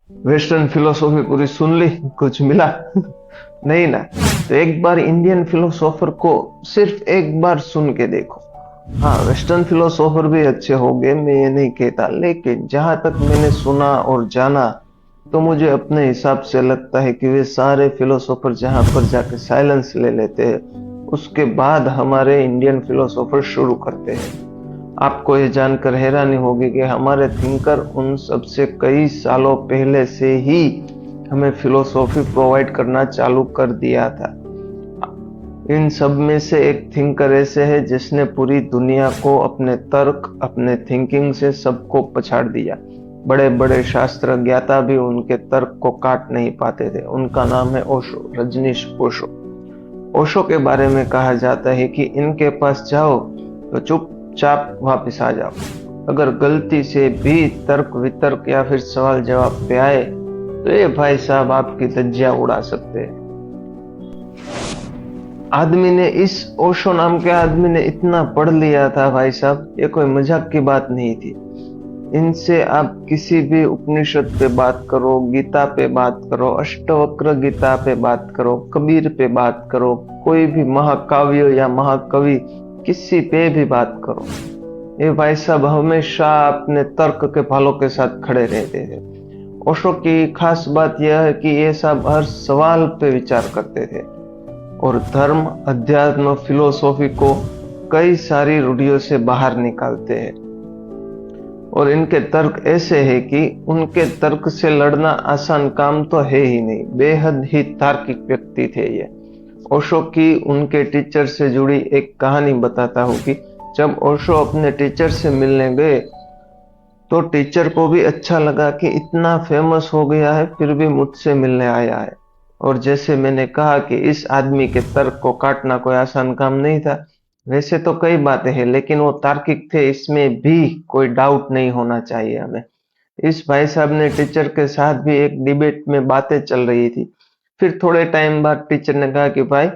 Western philosophy पूरी सुन ली, कुछ मिला? नहीं ना। तो एक बार इंडियन फिलोसोफर को सिर्फ एक बार सुन के देखो। हाँ, वेस्टर्न फिलोसोफर भी अच्छे होंगे, मैं ये नहीं कहता, लेकिन जहां तक मैंने सुना और जाना, तो मुझे अपने हिसाब से लगता है कि वे सारे फिलोसोफर जहां पर जाके साइलेंस ले लेते हैं, उसके बाद हमारे इंडियन फिलोसोफर शुरू करते हैं। आपको ये जानकर हैरानी होगी कि हमारे थिंकर उन सबसे कई सालों पहले से ही हमें फिलोसॉफी प्रोवाइड करना चालू कर दिया था। इन सब में से एक थिंकर ऐसे है जिसने पूरी दुनिया को अपने तर्क, अपने थिंकिंग से सबको पछाड़ दिया। बड़े बड़े शास्त्र ज्ञाता भी उनके तर्क को काट नहीं पाते थे। उनका नाम है ओशो, रजनीश ओशो। ओशो के बारे में कहा जाता है कि इनके पास जाओ तो चुपचाप वापस आ जाओ। अगर गलती से भी तर्क वितर्क या फिर सवाल जवाब पे आए तो ये भाई साहब आपकी धज्जियां उड़ा सकते हैं। आदमी ने, इस ओशो नाम के आदमी ने इतना पढ़ लिया था भाई साहब, ये कोई मजाक की बात नहीं थी। इनसे आप किसी भी उपनिषद पे बात करो, गीता पे बात करो, अष्टवक्र गीता पे बात करो, कबीर पे बात करो, कोई भी महाकाव्य या महाकवि, किसी पे भी बात करो, ये भाई साहब हमेशा अपने तर्क के भालों के साथ खड़े रहते थे। ओशो की खास बात यह है कि ये सब हर सवाल पे विचार करते थे और धर्म, अध्यात्म, फिलोसॉफी को कई सारी रूढ़ियों से बाहर निकालते हैं। और इनके तर्क ऐसे है कि उनके तर्क से लड़ना आसान काम तो है ही नहीं। बेहद ही तार्किक व्यक्ति थे ये। ओशो की उनके टीचर से जुड़ी एक कहानी बताता हूँ कि जब ओशो अपने टीचर से मिलने गए तो टीचर को भी अच्छा लगा कि इतना फेमस हो गया है फिर भी मुझसे मिलने आया है। और जैसे मैंने कहा कि इस आदमी के तर्क को काटना कोई आसान काम नहीं था। वैसे तो कई बातें हैं लेकिन वो तार्किक थे, इसमें भी कोई डाउट नहीं होना चाहिए हमें। इस भाई साहब ने टीचर के साथ भी एक डिबेट में बातें चल रही थी। फिर थोड़े टाइम बाद टीचर ने कहा कि भाई,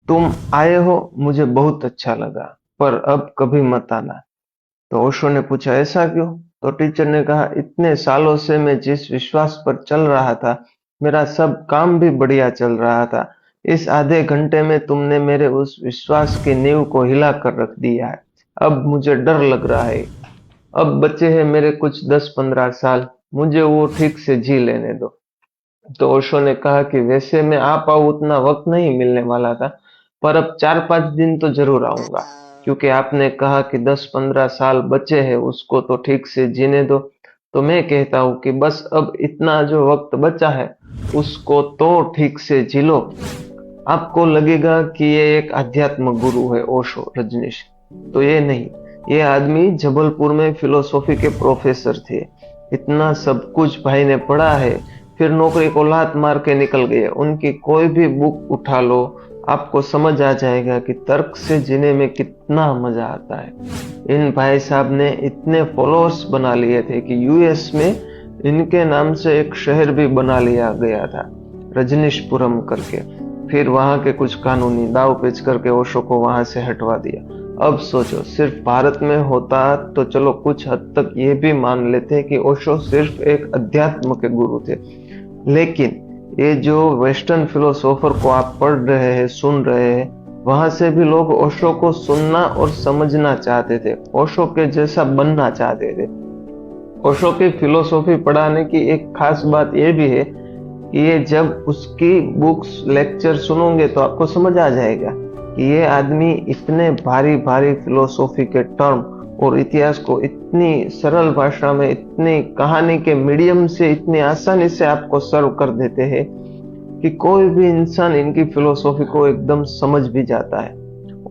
तुम आए हो मुझे बहुत अच्छा लगा, पर अब कभी मत आना। तो ओशो ने पूछा ऐसा क्यों? तो टीचर ने कहा इतने सालों से मैं जिस विश्वास पर चल रहा था, मेरा सब काम भी बढ़िया चल रहा था, इस आधे घंटे में तुमने मेरे उस विश्वास की नींव को हिला कर रख दिया है। अब मुझे डर लग रहा है। अब बचे हैं मेरे कुछ 10-15 साल, मुझे वो ठीक से जी लेने दो। तो ओशो ने कहा कि वैसे मैं आ पाऊँ उतना वक्त नहीं मिलने वाला था, पर अब 4-5 दिन तो जरूर आऊंगा, क्योंकि आपने कहा कि 10-15 साल बचे हैं उसको तो ठीक से जीने दो। तो मैं कहता हूँ कि बस अब इतना जो वक्त बचा है उसको तो ठीक से जी लो। आपको लगेगा कि ये एक अध्यात्म गुरु है ओशो, रजनीश, तो ये नहीं। ये आदमी जबलपुर में फिलोसॉफी के प्रोफेसर थे। इतना सब कुछ भाई ने पढ़ा है, फिर नौकरी को लात मार के निकल गए। उनकी कोई भी बुक उठा लो, आपको समझ आ जाएगा कि तर्क से जीने में कितना मजा आता है। इन भाई साहब ने इतने फॉलोअर्स बना लिए थे कि यूएस में इनके नाम से एक शहर भी बना लिया गया था, रजनीशपुरम करके। फिर वहां के कुछ कानूनी दाव पेच करके ओशो को वहां से हटवा दिया। अब सोचो, सिर्फ भारत में होता तो चलो कुछ हद तक ये भी मान लेते कि ओशो सिर्फ एक अध्यात्म के गुरु थे, लेकिन ये जो वेस्टर्न फिलोसोफर को आप पढ़ रहे हैं, सुन रहे हैं, वहां से भी लोग ओशो को सुनना और समझना चाहते थे, ओशो के जैसा बनना चाहते थे। ओशो की फिलोसॉफी पढ़ाने की एक खास बात यह भी है कि ये जब उसकी बुक्स, लेक्चर सुनोगे तो आपको समझ आ जाएगा कि ये आदमी इतने भारी भारी फिलोसॉफी के टर्म और इतिहास को इतनी सरल भाषा में, इतनी कहानी के मीडियम से इतनी आसानी से आपको सर्व कर देते हैं कि कोई भी इंसान इनकी फिलोसॉफी को एकदम समझ भी जाता है।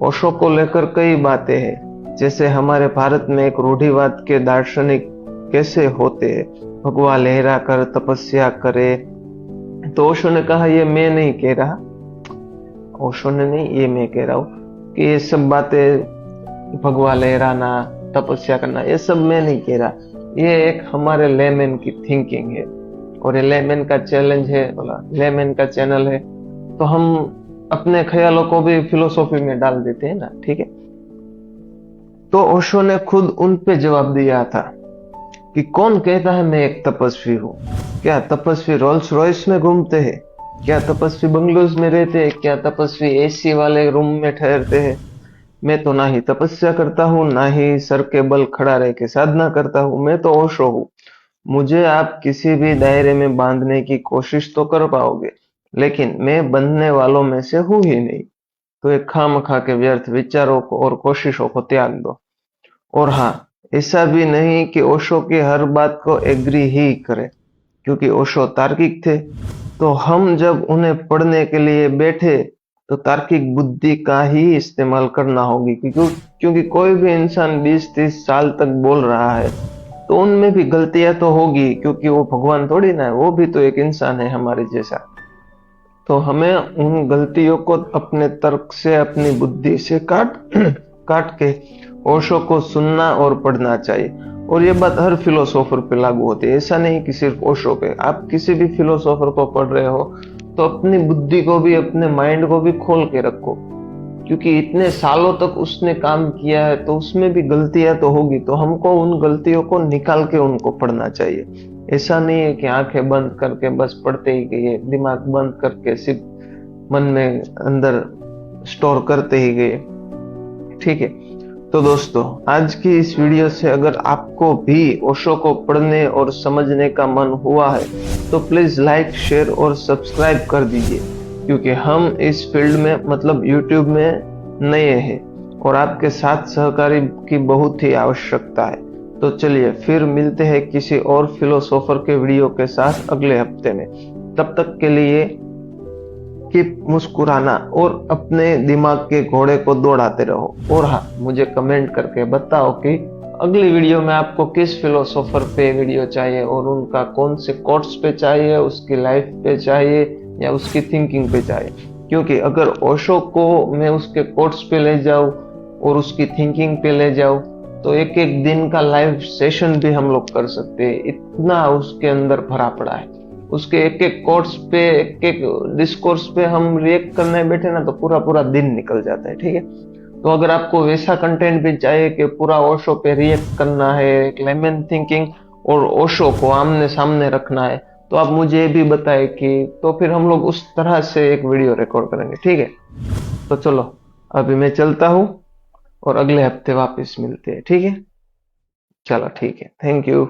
ओशो को लेकर कई बातें हैं, जैसे हमारे भारत में एक रूढ़िवाद के दार्शनिक कैसे होते हैं, भगवा लहरा कर तपस्या करे। तो ओशो ने कहा ये मैं नहीं कह रहा, ओशो ने नहीं, ये मैं कह रहा हूँ कि ये सब बातें, भगवा लहराना, तपस्या करना, ये सब मैं नहीं कह रहा। ये एक हमारे लेमैन की थिंकिंग है और ये लेमैन का चैलेंज है, बोला लेमैन का चैनल है, तो हम अपने ख्यालों को भी फिलोसॉफी में डाल देते हैं ना, ठीक है। तो ओशो ने खुद उन पे जवाब दिया था कि कौन कहता है मैं एक तपस्वी हूँ, क्या तपस्वी रोल्स रॉयस में घूमते हैं? क्या तपस्वी बंगलोज में रहते हैं? क्या तपस्वी एसी वाले रूम में ठहरते हैं? मैं तो ना ही तपस्या करता हूँ, ना ही सर के बल खड़ा रह के साधना करता हूँ। मैं तो ओशो हूँ। मुझे आप किसी भी दायरे में बांधने की कोशिश तो कर पाओगे, लेकिन मैं बंधने वालों में से हूँ ही नहीं। तो एक खामखा के व्यर्थ विचारों को और कोशिशों को त्याग दो। और हाँ, ऐसा भी नहीं कि ओशो की हर बात को एग्री ही करे, क्योंकि ओशो तार्किक थे। तो हम जब उन्हें पढ़ने के लिए बैठे तो तार्किक बुद्धि का ही इस्तेमाल करना होगी, क्योंकि कोई भी इंसान 20-30 साल तक बोल रहा है तो उनमें भी गलतियां तो होगी, क्योंकि वो भगवान थोड़ी ना है, वो भी तो एक इंसान है हमारे जैसा। तो हमें उन गलतियों को अपने तर्क से, अपनी बुद्धि से काट काट के ओशो को सुनना और पढ़ना चाहिए। और ये बात हर फिलोसोफर पे लागू होती है, ऐसा नहीं कि सिर्फ ओशो पे। आप किसी भी फिलोसोफर को पढ़ रहे हो तो अपनी बुद्धि को भी, अपने माइंड को भी खोल के रखो, क्योंकि इतने सालों तक उसने काम किया है तो उसमें भी गलतियां तो होगी। तो हमको उन गलतियों को निकाल के उनको पढ़ना चाहिए। ऐसा नहीं है कि आंखें बंद करके बस पढ़ते ही गए, दिमाग बंद करके सिर्फ मन में अंदर स्टोर करते ही गए। ठीक है। तो दोस्तों, आज की इस वीडियो से अगर आपको भी ओशो को पढ़ने और समझने का मन हुआ है तो प्लीज लाइक, शेयर और सब्सक्राइब कर दीजिए, क्योंकि हम इस फील्ड में, मतलब यूट्यूब में, नए हैं और आपके साथ सहकारी की बहुत ही आवश्यकता है। तो चलिए फिर मिलते हैं किसी और फिलोसोफर के वीडियो के साथ अगले हफ्ते में। तब तक के लिए कीप मुस्कुराना और अपने दिमाग के घोड़े को दौड़ाते रहो। और हाँ, मुझे कमेंट करके बताओ कि अगली वीडियो में आपको किस फिलोसोफर पे वीडियो चाहिए और उनका कौन से कोट्स पे चाहिए, उसकी लाइफ पे चाहिए या उसकी थिंकिंग पे चाहिए। क्योंकि अगर ओशो को मैं उसके कोट्स पे ले जाऊं और उसकी थिंकिंग पे ले जाऊं तो एक एक दिन का लाइव सेशन भी हम लोग कर सकते हैं, इतना उसके अंदर भरा पड़ा है। उसके एक एक कोट्स पे, एक एक डिस्कोर्स पे हम रिएक्ट करने बैठे ना तो पूरा पूरा दिन निकल जाता है। ठीक है। तो अगर आपको वैसा कंटेंट भी चाहिए कि पूरा ओशो पे रिएक्ट करना है, क्लेमेंट थिंकिंग और ओशो को आमने सामने रखना है, तो आप मुझे भी बताएं कि तो फिर हम लोग उस तरह से एक वीडियो रिकॉर्ड करेंगे। ठीक है। तो चलो, अभी मैं चलता हूँ और अगले हफ्ते वापस मिलते हैं। ठीक है। चलो ठीक है। Thank you.